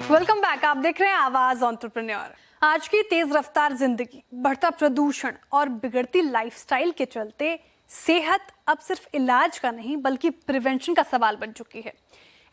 Welcome back. आप देख रहे हैं आवाज एंटरप्रेन्योर। आज की तेज रफ्तार जिंदगी, बढ़ता प्रदूषण और बिगड़ती लाइफस्टाइल के चलते सेहत अब सिर्फ इलाज का नहीं बल्कि प्रिवेंशन का सवाल बन चुकी है।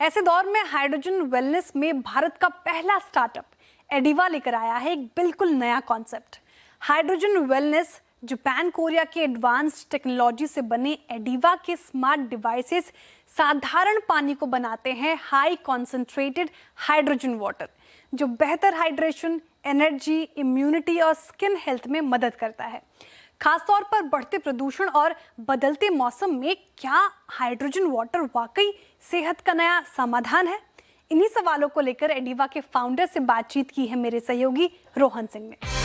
ऐसे दौर में हाइड्रोजन वेलनेस में भारत का पहला स्टार्टअप एडिवा लेकर आया है एक बिल्कुल नया concept. Hydrogen wellness Japan Korea के एडवांस्ड टेक्नोलॉजी से बने एडिवा के स्मार्ट डिवाइसेस साधारण पानी को बनाते हैं हाई कॉन्सेंट्रेटेड हाइड्रोजन वाटर, जो बेहतर हाइड्रेशन, एनर्जी, इम्यूनिटी और स्किन हेल्थ में मदद करता है। खासतौर पर बढ़ते प्रदूषण और बदलते मौसम में क्या हाइड्रोजन वाटर वाकई सेहत का नया समाधान है? इन्हीं सवालों को लेकर एडिवा के फाउंडर से बातचीत की है मेरे सहयोगी रोहन सिंह ने।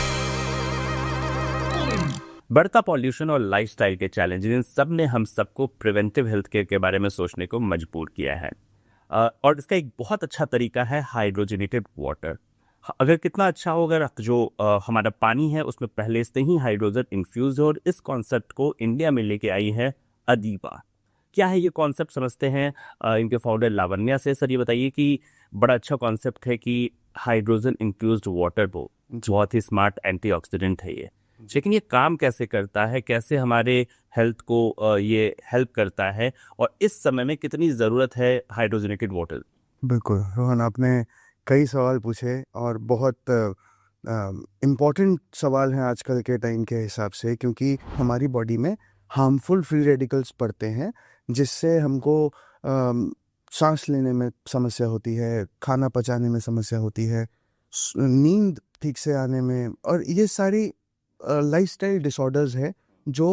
बढ़ता पॉल्यूशन और लाइफस्टाइल के चैलेंजेस, इन सब ने हम सबको प्रिवेंटिव हेल्थ केयर के बारे में सोचने को मजबूर किया है। और इसका एक बहुत अच्छा तरीका है हाइड्रोजनेटेड वाटर। अगर कितना अच्छा हो अगर जो हमारा पानी है उसमें पहले से ही हाइड्रोजन इन्फ्यूज हो, और इस कॉन्सेप्ट को इंडिया में लेके आई है अदीबा। क्या है ये कॉन्सेप्ट, समझते हैं इनके फाउंडर लावण्या से। सर ये बताइए कि बड़ा अच्छा कॉन्सेप्ट है कि हाइड्रोजन इन्फ्यूज्ड वाटर बहुत ही स्मार्ट एंटीऑक्सीडेंट है ये, लेकिन ये काम कैसे करता है, कैसे हमारे हेल्थ को ये हेल्प करता है, और इस समय में कितनी ज़रूरत है हाइड्रोजनेटेड वाटर? बिल्कुल रोहन, आपने कई सवाल पूछे और बहुत इम्पॉर्टेंट सवाल हैं आजकल के टाइम के हिसाब से, क्योंकि हमारी बॉडी में हार्मफुल फ्री रेडिकल्स पड़ते हैं जिससे हमको सांस लेने में समस्या होती है, खाना पचाने में समस्या होती है, नींद ठीक से आने में, और ये सारी लाइफस्टाइल डिसऑर्डर्स है जो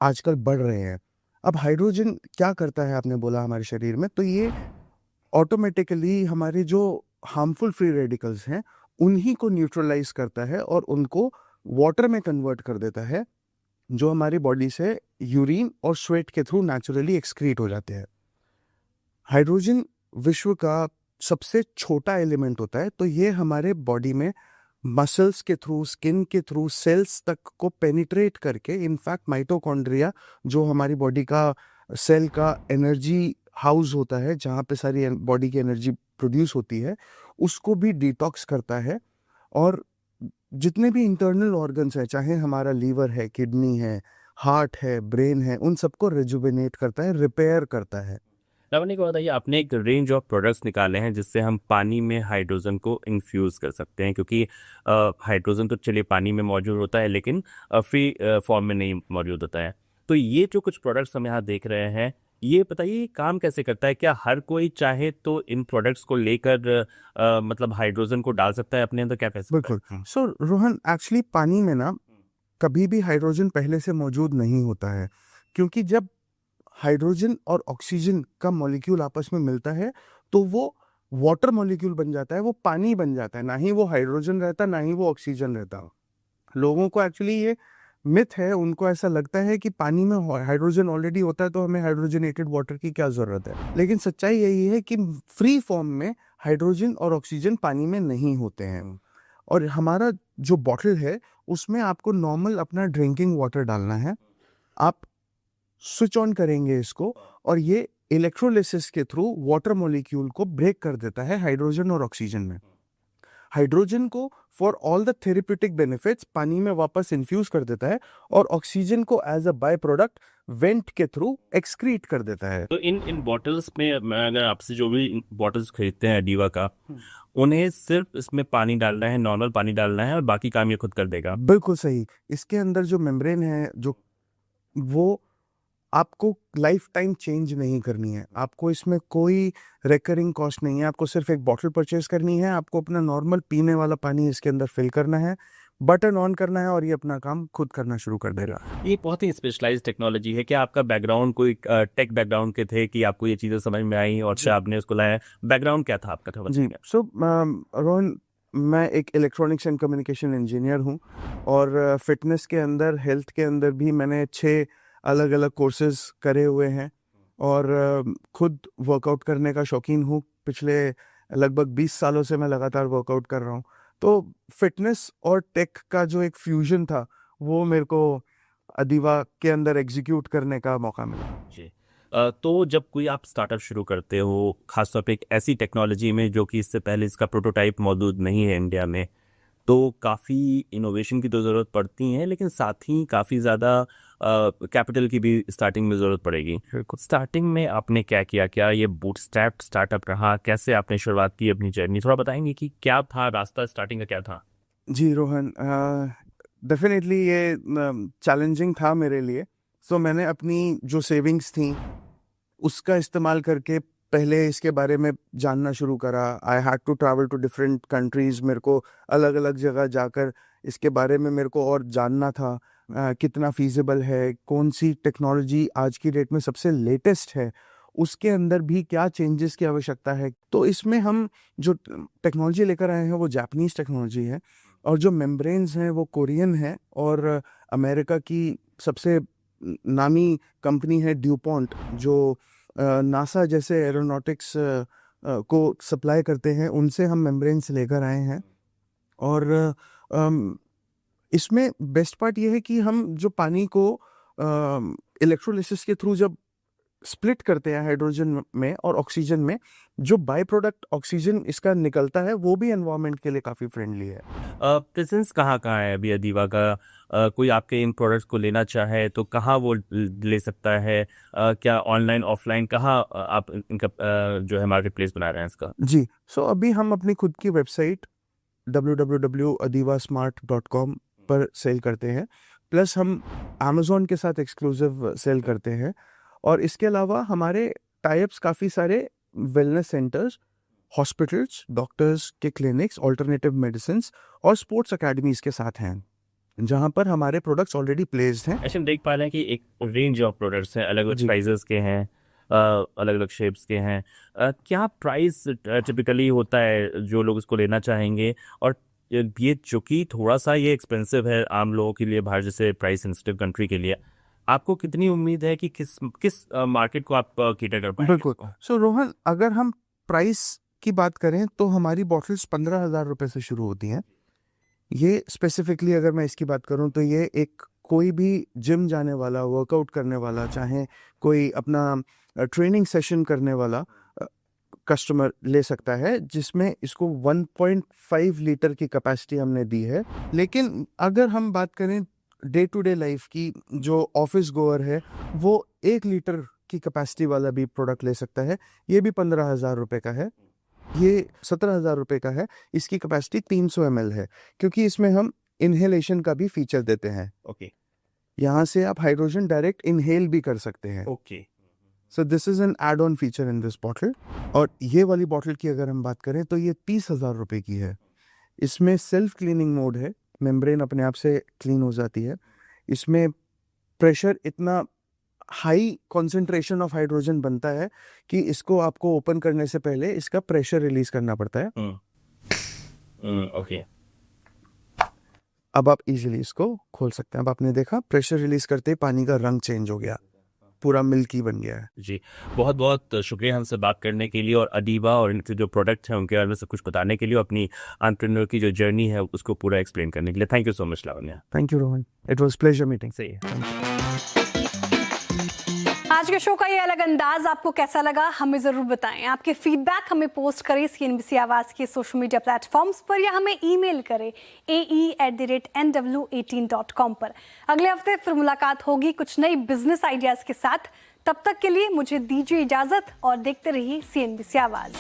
आजकल बढ़ रहे हैं। अब हाइड्रोजन क्या करता है, आपने बोला हमारे शरीर में, तो ये ऑटोमेटिकली हमारे जो हार्मफुल फ्री रेडिकल्स हैं उन्हीं को न्यूट्रलाइज करता है और उनको वाटर में कन्वर्ट कर देता है, जो हमारी बॉडी से यूरिन और स्वेट के थ्रू नेचुरली एक्सक्रीट हो जाते हैं। हाइड्रोजन विश्व का सबसे छोटा एलिमेंट होता है, तो ये हमारे बॉडी में मसल्स के थ्रू, स्किन के थ्रू, सेल्स तक को पेनिट्रेट करके, इनफैक्ट माइटोकॉन्ड्रिया जो हमारी बॉडी का सेल का एनर्जी हाउस होता है, जहाँ पे सारी बॉडी की एनर्जी प्रोड्यूस होती है, उसको भी डिटॉक्स करता है। और जितने भी इंटरनल ऑर्गन्स हैं, चाहे हमारा लीवर है, किडनी है, हार्ट है, ब्रेन है, उन सबको रिजुवेनेट करता है, रिपेयर करता है। लावण्य को बताइए, आपने एक रेंज ऑफ प्रोडक्ट्स निकाले हैं जिससे हम पानी में हाइड्रोजन को इन्फ्यूज़ कर सकते हैं, क्योंकि हाइड्रोजन तो चलिए पानी में मौजूद होता है लेकिन फ्री फॉर्म में नहीं मौजूद होता है। तो ये जो कुछ प्रोडक्ट्स हम यहाँ देख रहे हैं, ये बताइए ये काम कैसे करता है? क्या हर कोई चाहे तो इन प्रोडक्ट्स को लेकर मतलब हाइड्रोजन को डाल सकता है अपने अंदर? क्या कह सकता है? बिल्कुल। सो रोहन, एक्चुअली पानी में ना कभी भी हाइड्रोजन पहले से मौजूद नहीं होता है, क्योंकि जब हाइड्रोजन और ऑक्सीजन का मॉलिक्यूल आपस में मिलता है तो वो वाटर मॉलिक्यूल बन जाता है, वो पानी बन जाता है। ना ही वो हाइड्रोजन रहता, ना ही वो ऑक्सीजन रहता। लोगों को एक्चुअली ये मिथ है, उनको ऐसा लगता है कि पानी में हाइड्रोजन ऑलरेडी होता है तो हमें हाइड्रोजनेटेड वाटर की क्या ज़रूरत है। लेकिन सच्चाई यही है कि फ्री फॉर्म में हाइड्रोजन और ऑक्सीजन पानी में नहीं होते हैं। और हमारा जो बॉटल है उसमें आपको नॉर्मल अपना ड्रिंकिंग वाटर डालना है। आप स्विच ऑन करेंगे इसको और ये इलेक्ट्रोलिसिस के थ्रू वाटर मॉलिक्यूल को ब्रेक कर देता है हाइड्रोजन और ऑक्सीजन में। हाइड्रोजन को for all the therapeutic benefits पानी में वापस इन्फ्यूज कर देता है, और ऑक्सीजन को as a by product vent के थ्रू एक्सक्रीट कर देता है। तो इन बॉटल्स में, मैं अगर आपसे जो भी बॉटल्स खरीदते हैं एडिवा का, उन्हें सिर्फ इसमें पानी डालना है, नॉर्मल पानी डालना है, और बाकी काम ये खुद कर देगा? बिल्कुल सही। इसके अंदर जो मेम्ब्रेन है, जो वो आपको लाइफ टाइम चेंज नहीं करनी है। आपको इसमें कोई रिकरिंग कॉस्ट नहीं है। आपको सिर्फ एक बॉटल परचेज करनी है, आपको अपना नॉर्मल पीने वाला पानी इसके अंदर फिल करना है, बटन ऑन करना है और ये अपना काम खुद करना शुरू कर देगा। ये बहुत ही स्पेशलाइज्ड टेक्नोलॉजी है। क्या आपका बैकग्राउंड कोई टेक बैकग्राउंड के थे कि आपको ये चीज़ें समझ में आई और फिर आपने उसको लाया? बैकग्राउंड क्या था आपका? जी, सो रोहन, मैं एक इलेक्ट्रॉनिक्स एंड कम्युनिकेशन इंजीनियर हूँ, और फिटनेस के अंदर, हेल्थ के अंदर भी मैंने 6 अलग अलग कोर्सेज करे हुए हैं, और खुद वर्कआउट करने का शौकीन हूँ। पिछले लगभग 20 सालों से मैं लगातार वर्कआउट कर रहा हूँ। तो फिटनेस और टेक का जो एक फ्यूजन था वो मेरे को अदीवा के अंदर एग्जीक्यूट करने का मौका मिला। जी, तो जब कोई आप स्टार्टअप शुरू करते हो, खासतौर पे एक ऐसी टेक्नोलॉजी में जो कि इससे पहले इसका प्रोटोटाइप मौजूद नहीं है इंडिया में, तो काफ़ी इनोवेशन की तो ज़रूरत पड़ती है, लेकिन साथ ही काफ़ी ज़्यादा कैपिटल की भी स्टार्टिंग में ज़रूरत पड़ेगी। स्टार्टिंग में आपने क्या किया? क्या ये बूटस्ट्रैप्ड स्टार्टअप रहा? कैसे आपने शुरुआत की अपनी जर्नी? थोड़ा बताएंगे कि क्या था रास्ता, स्टार्टिंग का क्या था? जी रोहन, डेफिनेटली ये चैलेंजिंग था मेरे लिए। सो मैंने अपनी जो सेविंग्स थी उसका इस्तेमाल करके पहले इसके बारे में जानना शुरू करा। I had to travel to different countries. मेरे को अलग अलग जगह जाकर इसके बारे में मेरे को और जानना था, कितना फीजिबल है, कौन सी टेक्नोलॉजी आज की डेट में सबसे लेटेस्ट है, उसके अंदर भी क्या चेंजेस की आवश्यकता है। तो इसमें हम जो टेक्नोलॉजी लेकर आए हैं वो जापानीज़ टेक्नोलॉजी है, और जो मेम्ब्रेन्स हैं वो कोरियन है, और अमेरिका की सबसे नामी कंपनी है ड्यूपॉन्ट, जो नासा जैसे एरोनॉटिक्स को सप्लाई करते हैं, उनसे हम मेम्ब्रेन्स लेकर आए हैं। और इसमें बेस्ट पार्ट ये है कि हम जो पानी को इलेक्ट्रोलिसिस के थ्रू जब स्प्लिट करते हैं हाइड्रोजन में और ऑक्सीजन में, जो बाय प्रोडक्ट ऑक्सीजन इसका निकलता है वो भी एनवायरनमेंट के लिए काफ़ी फ्रेंडली है। प्रेजेंस कहाँ कहाँ है अभी अदीवा का? कोई आपके इन प्रोडक्ट्स को लेना चाहे तो कहाँ वो ले सकता है? क्या ऑनलाइन ऑफलाइन कहाँ आप इनका जो है मार्केट प्लेस बना रहे हैं इसका? जी, सो अभी हम अपनी खुद की वेबसाइट www.adivasmart.com पर सेल करते हैं, प्लस हम अमेज़ॉन के साथ एक्सक्लूसिव सेल करते हैं। और इसके अलावा हमारे टाइप्स काफ़ी सारे वेलनेस सेंटर्स, हॉस्पिटल्स, डॉक्टर्स के क्लिनिक्स, ऑल्टरनेटिव मेडिसिन्स और स्पोर्ट्स अकेडमीज़ के साथ हैं, जहाँ पर हमारे प्रोडक्ट्स ऑलरेडी प्लेस्ड हैं। ऐसे हम देख पा रहे हैं कि एक रेंज ऑफ प्रोडक्ट्स हैं, अलग अलग जी। प्राइजेस के हैं, अलग अलग शेप्स के हैं। क्या प्राइस टिपिकली होता है जो लोग इसको लेना चाहेंगे? और ये चूँकि थोड़ा सा ये एक्सपेंसिव है आम लोगों के लिए, बाहर जैसे प्राइस सेंसिटिव कंट्री के लिए, आपको कितनी उम्मीद है कि किस मार्केट को आप कैटर कर पाएंगे? बिल्कुल। सो रोहन, अगर हम प्राइस की बात करें तो हमारी बॉटल्स 15,000 रुपये से शुरू होती हैं। ये स्पेसिफिकली अगर मैं इसकी बात करूं तो ये एक कोई भी जिम जाने वाला, वर्कआउट करने वाला, चाहे कोई अपना ट्रेनिंग सेशन करने वाला कस्टमर ले सकता है, जिसमें इसको 1.5 लीटर की कैपेसिटी हमने दी है। लेकिन अगर हम बात करें डे टू डे लाइफ की, जो ऑफिस गोअर है वो 1 लीटर की कैपेसिटी वाला भी प्रोडक्ट ले सकता है। ये भी 15,000 रुपये का है। ये 17,000 रुपये का है। इसकी कैपेसिटी 300 ml है, क्योंकि इसमें हम इनहेलेशन का भी फीचर देते हैं। ओके यहाँ से आप हाइड्रोजन डायरेक्ट इनहेल भी कर सकते हैं। Okay. So this is an add on feature in this bottle. और ये वाली बॉटल की अगर हम बात करें तो ये 30,000 रुपये की है। इसमें सेल्फ क्लीनिंग मोड है, मेम्ब्रेन अपने आप से क्लीन हो जाती है। इसमें प्रेशर इतना हाई कॉन्सेंट्रेशन ऑफ हाइड्रोजन बनता है कि इसको आपको ओपन करने से पहले इसका प्रेशर रिलीज करना पड़ता है। ओके। अब आप इजीली इसको खोल सकते हैं। अब आपने देखा प्रेशर रिलीज करते ही पानी का रंग चेंज हो गया, पूरा मिल्की बन गया है। जी, बहुत बहुत शुक्रिया हमसे बात करने के लिए, और अदीवा और इनके जो प्रोडक्ट्स हैं उनके बारे में सब कुछ बताने के लिए, अपनी एंटरप्रेन्योर की जो जर्नी है उसको पूरा एक्सप्लेन करने के लिए। Thank you so much Lavanya. Thank you Rohan, it was pleasure meeting. सही है। आज के शो का ये अलग अंदाज आपको कैसा लगा हमें जरूर बताएं। आपके फीडबैक हमें पोस्ट करें CNBC आवाज के सोशल मीडिया प्लेटफॉर्म्स पर, या हमें ईमेल करें ae@nw18.com पर। अगले हफ्ते फिर मुलाकात होगी कुछ नई बिजनेस आइडियाज के साथ। तब तक के लिए मुझे दीजिए इजाजत और देखते रहिए CNBC आवाज।